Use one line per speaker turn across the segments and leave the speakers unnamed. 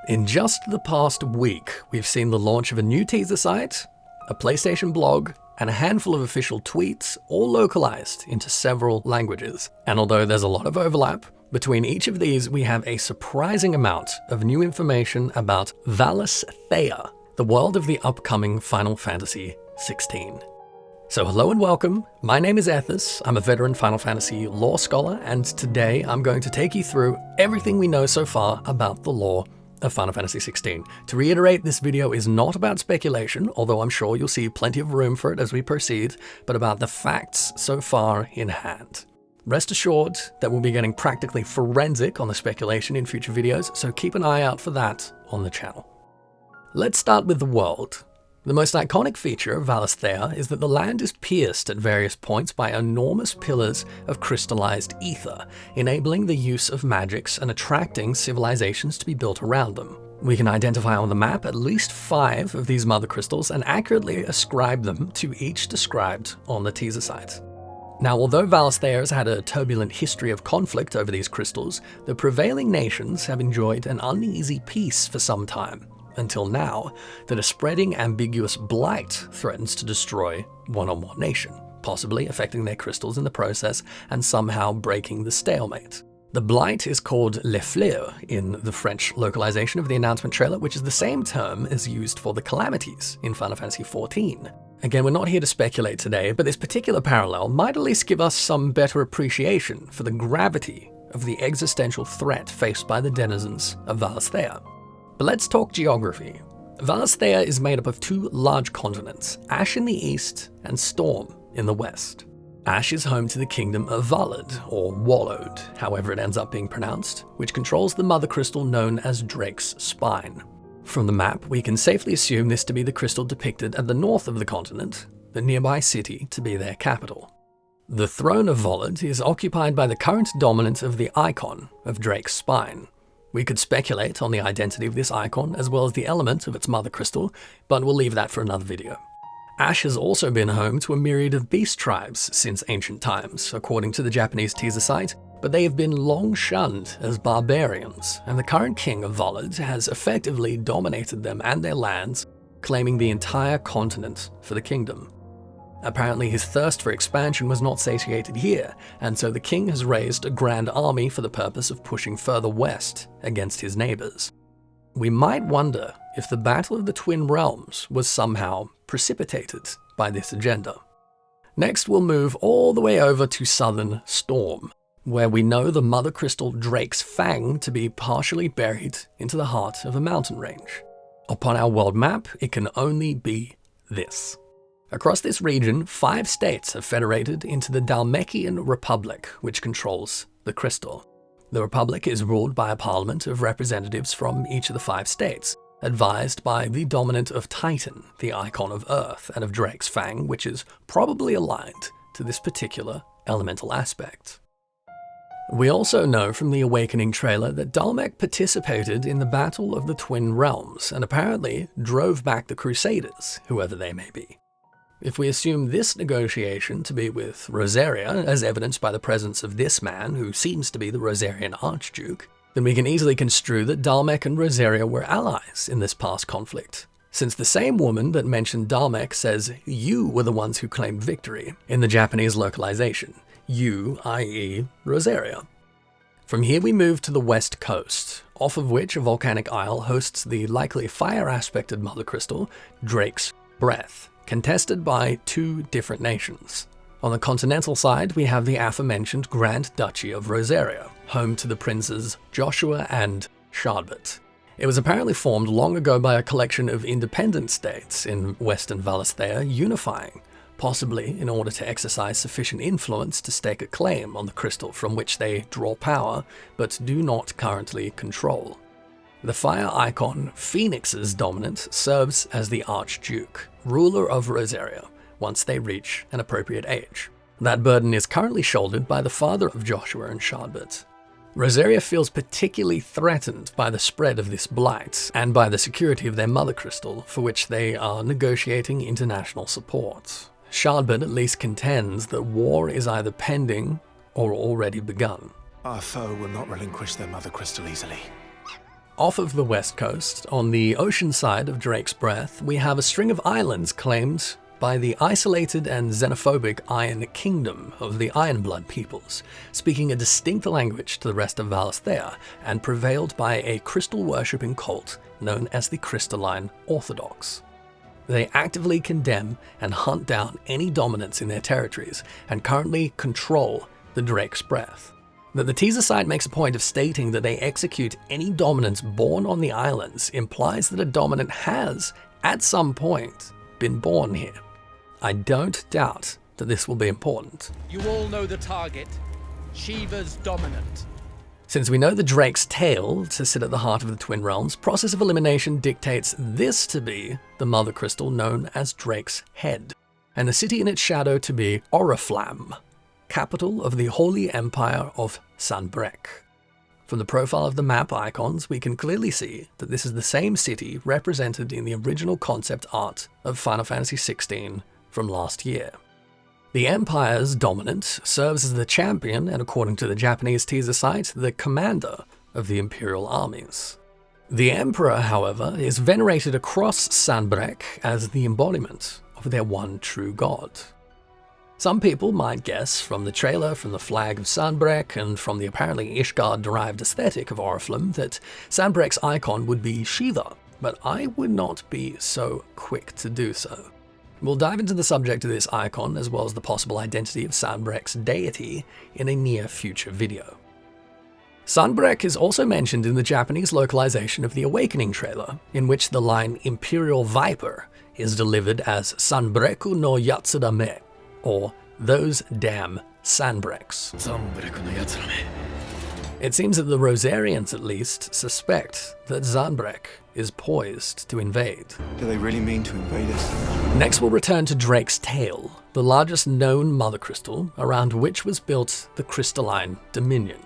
In just the past week, we've seen the launch of a new teaser site, a PlayStation blog, and a handful of official tweets, all localized into several languages. And although there's a lot of overlap, between each of these we have a surprising amount of new information about Valisthea, the world of the upcoming Final Fantasy XVI. So hello and welcome, my name is Ethys, I'm a veteran Final Fantasy lore scholar, and today I'm going to take you through everything we know so far about the lore of Final Fantasy XVI. To reiterate, this video is not about speculation, although I'm sure you'll see plenty of room for it as we proceed, but about the facts so far in hand. Rest assured that we'll be getting practically forensic on the speculation in future videos, so keep an eye out for that on the channel. Let's start with the world. The most iconic feature of Valisthea is that the land is pierced at various points by enormous pillars of crystallized ether, enabling the use of magics and attracting civilizations to be built around them. We can identify on the map at least 5 of these mother crystals and accurately ascribe them to each described on the teaser site. Now, although Valisthea has had a turbulent history of conflict over these crystals, the prevailing nations have enjoyed an uneasy peace for some time, until now, that a spreading ambiguous blight threatens to destroy one or more nation, possibly affecting their crystals in the process and somehow breaking the stalemate. The blight is called Le Fleur in the French localization of the announcement trailer, which is the same term as used for the calamities in Final Fantasy XIV. Again, we're not here to speculate today, but this particular parallel might at least give us some better appreciation for the gravity of the existential threat faced by the denizens of Valisthea. But let's talk geography. Valisthea is made up of 2 large continents, Ash in the east and Storm in the west. Ash is home to the kingdom of Waloed, or Waloed, however it ends up being pronounced, which controls the mother crystal known as Drake's Spine. From the map, we can safely assume this to be the crystal depicted at the north of the continent, the nearby city to be their capital. The throne of Waloed is occupied by the current dominant of the icon of Drake's Spine. We could speculate on the identity of this icon as well as the element of its mother crystal, but we'll leave that for another video. Ash has also been home to a myriad of beast tribes since ancient times, according to the Japanese teaser site, but they have been long shunned as barbarians, and the current king of Waloed has effectively dominated them and their lands, claiming the entire continent for the kingdom. Apparently his thirst for expansion was not satiated here, and so the king has raised a grand army for the purpose of pushing further west against his neighbors. We might wonder if the Battle of the Twin Realms was somehow precipitated by this agenda. Next, we'll move all the way over to southern Storm, where we know the mother crystal Drake's Fang to be partially buried into the heart of a mountain range. Upon our world map, it can only be this. Across this region, 5 states have federated into the Dalmekian Republic, which controls the crystal. The Republic is ruled by a parliament of representatives from each of the 5 states, advised by the dominant of Titan, the icon of Earth, and of Drake's Fang, which is probably aligned to this particular elemental aspect. We also know from the Awakening trailer that Dalmek participated in the Battle of the Twin Realms, and apparently drove back the Crusaders, whoever they may be. If we assume this negotiation to be with Rosaria, as evidenced by the presence of this man, who seems to be the Rosarian Archduke, then we can easily construe that Dalmek and Rosaria were allies in this past conflict, since the same woman that mentioned Dalmek says you were the ones who claimed victory in the Japanese localization, you, i.e. Rosaria. From here we move to the west coast, off of which a volcanic isle hosts the likely fire-aspected mother crystal, Drake's Breath, contested by 2 different nations. On the continental side, we have the aforementioned Grand Duchy of Rosaria, home to the princes Joshua and Shadbert. It was apparently formed long ago by a collection of independent states in western Valisthea unifying, possibly in order to exercise sufficient influence to stake a claim on the crystal from which they draw power, but do not currently control. The fire icon Phoenix's dominant serves as the Archduke, ruler of Rosaria, once they reach an appropriate age. That burden is currently shouldered by the father of Joshua and Shadbert. Rosaria feels particularly threatened by the spread of this blight and by the security of their mother crystal, for which they are negotiating international support. Shadbert at least contends that war is either pending or already begun.
Our foe will not relinquish their mother crystal easily.
Off of the west coast, on the ocean side of Drake's Breath, we have a string of islands claimed by the isolated and xenophobic Iron Kingdom of the Ironblood peoples, speaking a distinct language to the rest of Valisthea, and prevailed by a crystal-worshipping cult known as the Crystalline Orthodox. They actively condemn and hunt down any dominance in their territories, and currently control the Drake's Breath. That the teaser site makes a point of stating that they execute any dominance born on the islands implies that a dominant has, at some point, been born here. I don't doubt that this will be important.
You all know the target. Shiva's dominant.
Since we know the Drake's tail to sit at the heart of the Twin Realms, process of elimination dictates this to be the mother crystal known as Drake's Head, and the city in its shadow to be Oriflamme, capital of the Holy Empire of Sanbreque. From the profile of the map icons, we can clearly see that this is the same city represented in the original concept art of Final Fantasy XVI from last year. The Empire's dominant serves as the champion and, according to the Japanese teaser site, the commander of the Imperial armies. The Emperor, however, is venerated across Sanbreque as the embodiment of their one true god. Some people might guess from the trailer, from the flag of Sanbreque, and from the apparently Ishgard-derived aesthetic of Oriflamme that Sanbreque's icon would be Shiva, but I would not be so quick to do so. We'll dive into the subject of this icon as well as the possible identity of Sanbreque's deity in a near future video. Sanbreque is also mentioned in the Japanese localization of the Awakening trailer, in which the line Imperial Viper is delivered as Sanbreque no Yatsudame, or those damn Sanbreques. It seems that the Rosarians, at least, suspect that Sanbreque is poised to invade.
Do they really mean to invade us?
Next we'll return to Drake's Tail, the largest known mother crystal, around which was built the Crystalline Dominion.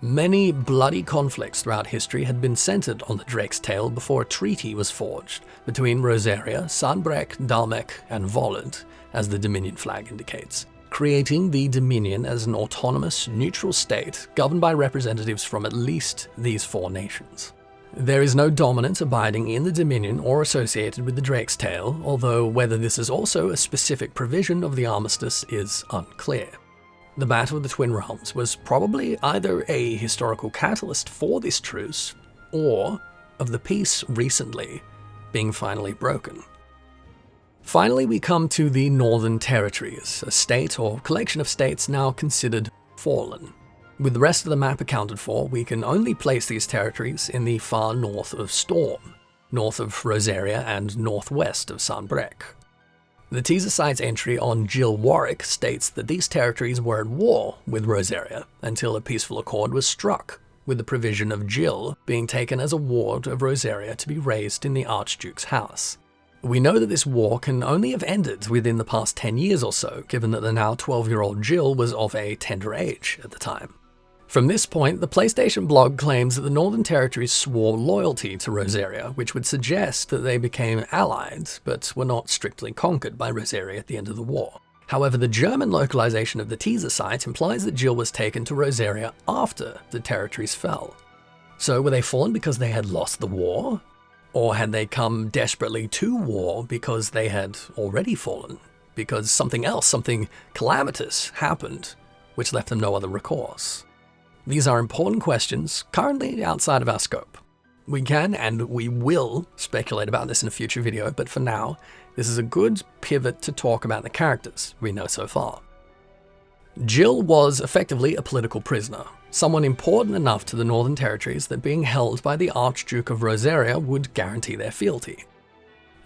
Many bloody conflicts throughout history had been centered on the Drake's Tail before a treaty was forged between Rosaria, Sanbreque, Dalmekian, and Waloed, as the Dominion flag indicates, creating the Dominion as an autonomous, neutral state governed by representatives from at least these four nations. There is no dominant abiding in the Dominion or associated with the Drake's Tail, although whether this is also a specific provision of the armistice is unclear. The Battle of the Twin Realms was probably either a historical catalyst for this truce, or of the peace recently being finally broken. Finally, we come to the Northern Territories, a state or collection of states now considered fallen. With the rest of the map accounted for, we can only place these territories in the far north of Storm, north of Rosaria and northwest of Sanbreque. The teaser site's entry on Jill Warwick states that these territories were at war with Rosaria until a peaceful accord was struck, with the provision of Jill being taken as a ward of Rosaria to be raised in the Archduke's house. We know that this war can only have ended within the past 10 years or so, given that the now 12-year-old Jill was of a tender age at the time. From this point, the PlayStation blog claims that the Northern Territories swore loyalty to Rosaria, which would suggest that they became allied, but were not strictly conquered by Rosaria at the end of the war. However, the German localization of the teaser site implies that Jill was taken to Rosaria after the territories fell. So were they fallen because they had lost the war? Or had they come desperately to war because they had already fallen? Because something else, something calamitous happened, which left them no other recourse? These are important questions currently outside of our scope. We can and we will speculate about this in a future video, but for now, this is a good pivot to talk about the characters we know so far. Jill was effectively a political prisoner, someone important enough to the Northern Territories that being held by the Archduke of Rosaria would guarantee their fealty.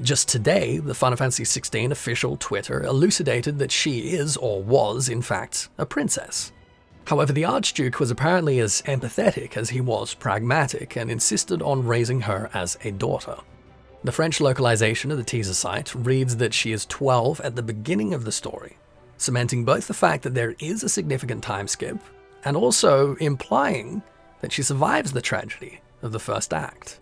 Just today, the Final Fantasy XVI official Twitter elucidated that she is, or was, in fact, a princess. However, the Archduke was apparently as empathetic as he was pragmatic and insisted on raising her as a daughter. The French localization of the teaser site reads that she is 12 at the beginning of the story, cementing both the fact that there is a significant time skip and also implying that she survives the tragedy of the first act.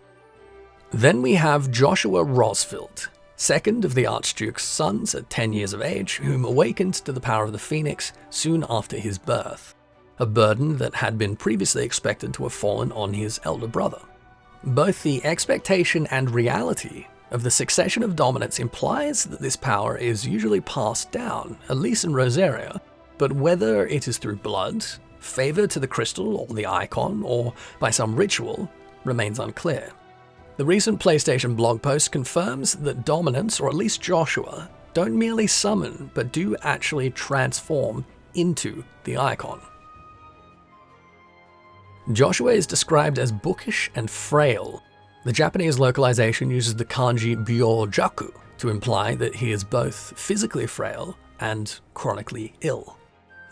Then we have Joshua Rosfield, second of the Archduke's sons at 10 years of age, whom awakened to the power of the Phoenix soon after his birth, a burden that had been previously expected to have fallen on his elder brother. Both the expectation and reality of the succession of dominance implies that this power is usually passed down, at least in Rosaria, but whether it is through blood, favor to the crystal or the icon, or by some ritual, remains unclear. The recent PlayStation blog post confirms that dominance, or at least Joshua, don't merely summon, but do actually transform into the icon. Joshua is described as bookish and frail. The Japanese localization uses the kanji byojaku to imply that he is both physically frail and chronically ill.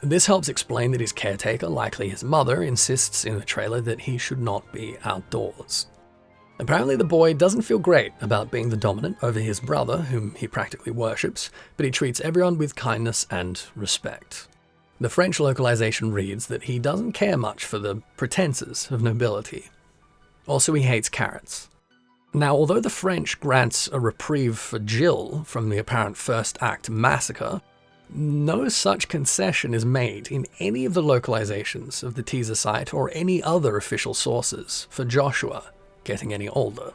This helps explain that his caretaker, likely his mother, insists in the trailer that he should not be outdoors. Apparently the boy doesn't feel great about being the dominant over his brother, whom he practically worships, but he treats everyone with kindness and respect. The French localization reads that he doesn't care much for the pretenses of nobility. Also, he hates carrots. Now, although the French grants a reprieve for Jill from the apparent first act massacre, no such concession is made in any of the localizations of the teaser site or any other official sources for Joshua getting any older.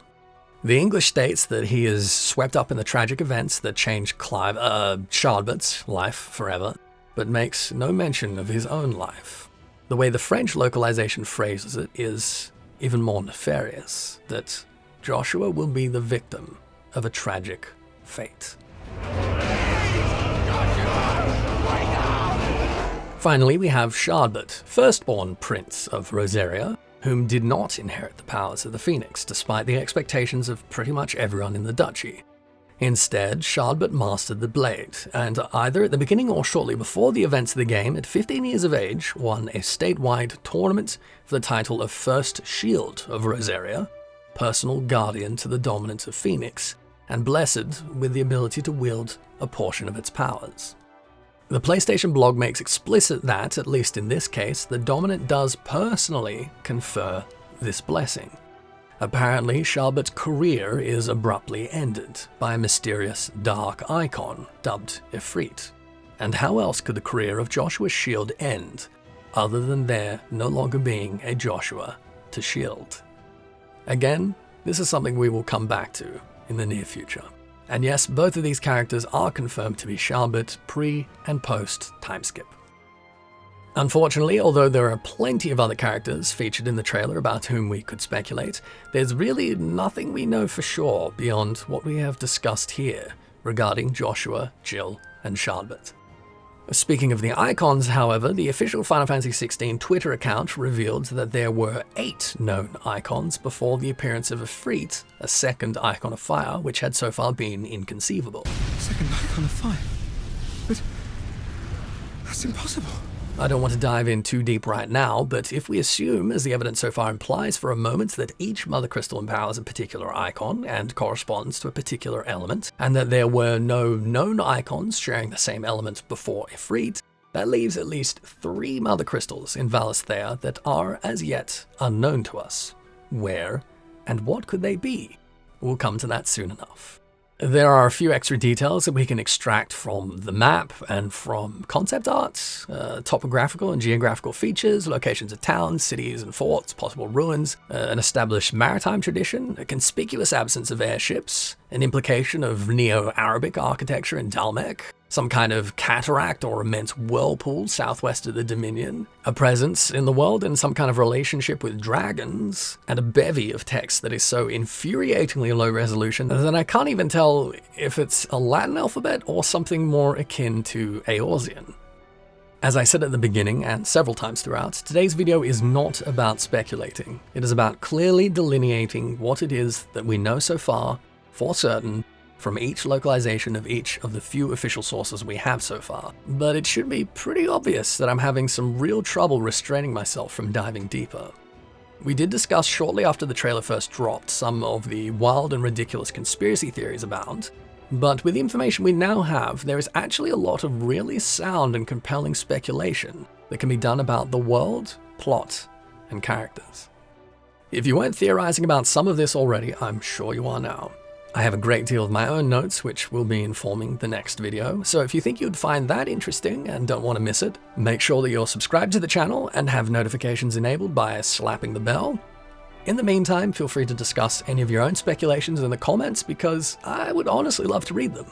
The English states that he is swept up in the tragic events that changed Charlotte's life forever, but makes no mention of his own life. The way the French localization phrases it is even more nefarious, that Joshua will be the victim of a tragic fate. Finally, we have Charlotte, firstborn prince of Rosaria, whom did not inherit the powers of the Phoenix, despite the expectations of pretty much everyone in the Duchy. Instead, Charlotte mastered the blade, and either at the beginning or shortly before the events of the game, at 15 years of age, won a statewide tournament for the title of First Shield of Rosaria, personal guardian to the dominant of Phoenix, and blessed with the ability to wield a portion of its powers. The PlayStation blog makes explicit that, at least in this case, the dominant does personally confer this blessing. Apparently, Charlotte's career is abruptly ended by a mysterious dark icon dubbed Ifrit. And how else could the career of Joshua's shield end, other than there no longer being a Joshua to shield? Again, this is something we will come back to in the near future. And yes, both of these characters are confirmed to be Charlotte pre- and post-timeskip. Unfortunately, although there are plenty of other characters featured in the trailer about whom we could speculate, there's really nothing we know for sure beyond what we have discussed here regarding Joshua, Jill, and Charlotte. Speaking of the icons, however, the official Final Fantasy XVI Twitter account revealed that there were 8 known icons before the appearance of Ifrit, a second icon of fire, which had so far been inconceivable.
Second icon of fire? But that's impossible.
I don't want to dive in too deep right now, but if we assume, as the evidence so far implies for a moment, that each Mother Crystal empowers a particular icon and corresponds to a particular element, and that there were no known icons sharing the same element before Ifrit, that leaves at least 3 Mother Crystals in Valisthea that are as yet unknown to us. Where and what could they be? We'll come to that soon enough. There are a few extra details that we can extract from the map and from concept art, topographical and geographical features, locations of towns, cities and forts, possible ruins, an established maritime tradition, a conspicuous absence of airships, an implication of Neo-Arabic architecture in Dalmek, some kind of cataract or immense whirlpool southwest of the Dominion, a presence in the world and some kind of relationship with dragons, and a bevy of text that is so infuriatingly low resolution that I can't even tell if it's a Latin alphabet or something more akin to Eorzean. As I said at the beginning and several times throughout, today's video is not about speculating. It is about clearly delineating what it is that we know so far, for certain, from each localization of each of the few official sources we have so far. But it should be pretty obvious that I'm having some real trouble restraining myself from diving deeper. We did discuss shortly after the trailer first dropped some of the wild and ridiculous conspiracy theories abound, but with the information we now have, there is actually a lot of really sound and compelling speculation that can be done about the world, plot, and characters. If you weren't theorizing about some of this already, I'm sure you are now. I have a great deal of my own notes which will be informing the next video, so if you think you'd find that interesting and don't want to miss it, make sure that you're subscribed to the channel and have notifications enabled by slapping the bell. In the meantime, feel free to discuss any of your own speculations in the comments because I would honestly love to read them.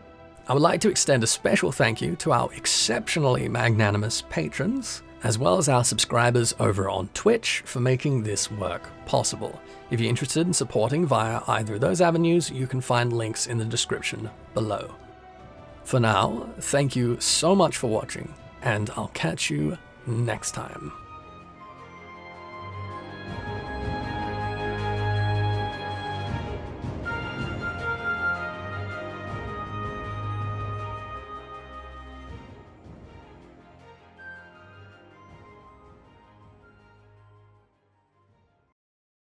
I would like to extend a special thank you to our exceptionally magnanimous patrons, as well as our subscribers over on Twitch for making this work possible. If you're interested in supporting via either of those avenues, you can find links in the description below. For now, thank you so much for watching, and I'll catch you next time.